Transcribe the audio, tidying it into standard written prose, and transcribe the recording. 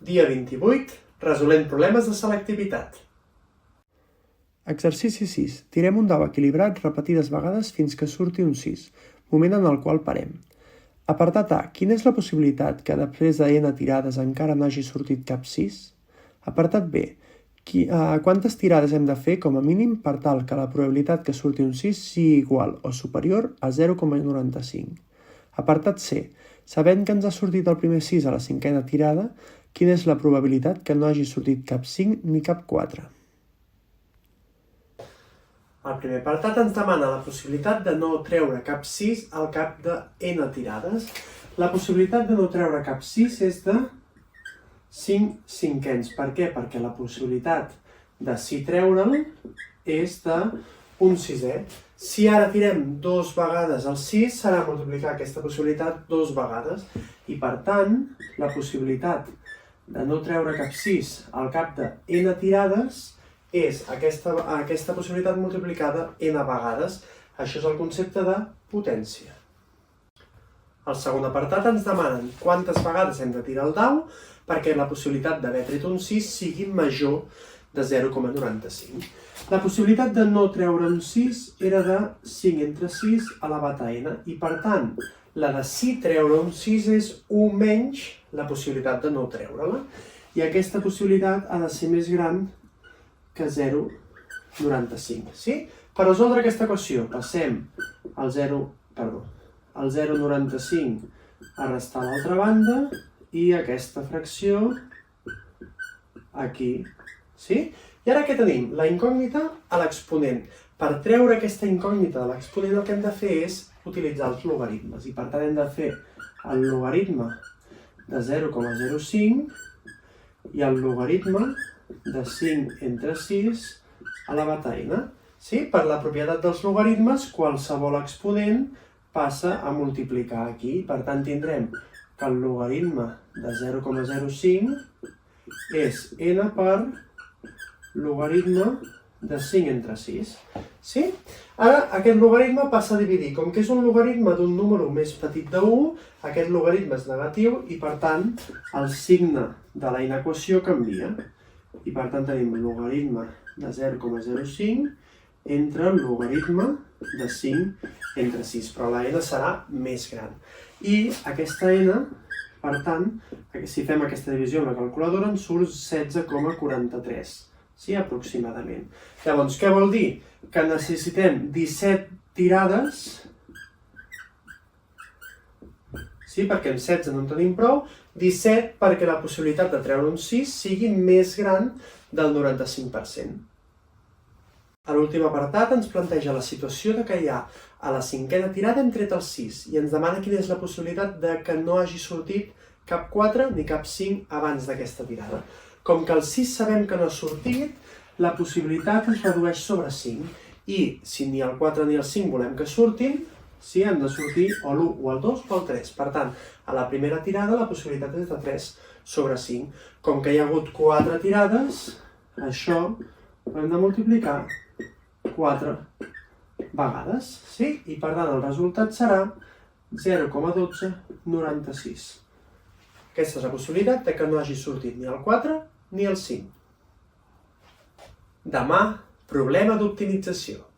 Dia 28, resolent problemes de selectivitat. Exercici 6. Tirem un dau equilibrat repetides vegades fins que surti un 6, moment en el qual parem. Apartat A. Quina és la possibilitat que després de n tirades encara no hagi sortit cap 6? Apartat B. Quantes tirades hem de fer com a mínim per tal que la probabilitat que surti un 6 sigui igual o superior a 0,95? Apartat C. Sabent que ens ha sortit el primer 6 a la cinquena tirada, quina és la probabilitat que no hagi sortit cap 5 ni cap 4? El primer apartat ens demana la possibilitat de no treure cap 6 al cap de n tirades. La possibilitat de no treure cap 6 és de 5 cinquens. Per què? Perquè la possibilitat de si treure'l és d'un sisè. Si ara tirem dues vegades el 6, serà multiplicar aquesta possibilitat dues vegades. I per tant, la possibilitat de no treure cap 6 al cap de n tirades és aquesta possibilitat multiplicada n vegades. Això és el concepte de potència. Al segon apartat ens demanen quantes vegades hem de tirar el dau perquè la possibilitat d'haver tret un 6 sigui major de 0,95. La possibilitat de no treure un 6 era de 5 entre 6 elevat a n i, per tant, la de sí treure un 6 és 1 menys la possibilitat de no treure-la. I aquesta possibilitat ha de ser més gran que 0,95. Sí? Per resoldre aquesta equació passem el 0,95 a restar a l'altra banda i aquesta fracció aquí. Sí? I ara què tenim? La incògnita a l'exponent. Per treure aquesta incògnita de l'exponent el que hem de fer és utilitzar els logaritmes. I per tant hem de fer el logaritme de 0,05 i el logaritme de 5 entre 6 elevat a n. Sí? Per la propietat dels logaritmes, qualsevol exponent passa a multiplicar aquí. Per tant, tindrem que el logaritme de 0,05 és n per logaritme de 5 entre 6. Sí? Ara, aquest logaritme passa a dividir. Com que és un logaritme d'un número més petit de 1, aquest logaritme és negatiu i, per tant, el signe de la inequació canvia. I, per tant, tenim logaritme de 0,05 entre el logaritme de 5 entre 6, però la n serà més gran. I aquesta n, per tant, si fem aquesta divisió amb la calculadora, ens surt 16,43. Sí, aproximadament. Llavors, què vol dir? Que necessitem 17 tirades, sí, perquè amb 16 no en tenim prou, 17 perquè la possibilitat de treure un 6 sigui més gran del 95%. A l'últim apartat ens planteja la situació de que hi ha a la cinquena tirada hem tret el 6 i ens demana quina és la possibilitat de que no hagi sortit cap 4 ni cap 5 abans d'aquesta tirada. Com que el 6 sabem que no ha sortit, la possibilitat es redueix sobre 5. I si ni el 4 ni el 5 volem que surtin, sí, han de sortir o l'1 o el 2 o el 3. Per tant, a la primera tirada la possibilitat és de 3 sobre 5. Com que hi ha hagut 4 tirades, això ho hem de multiplicar 4 vegades. Sí? I per tant el resultat serà 0,1296. Aquesta és la possibilitat de que no hagi sortit ni el 4 ni el 5. Demà, problema d'optimització.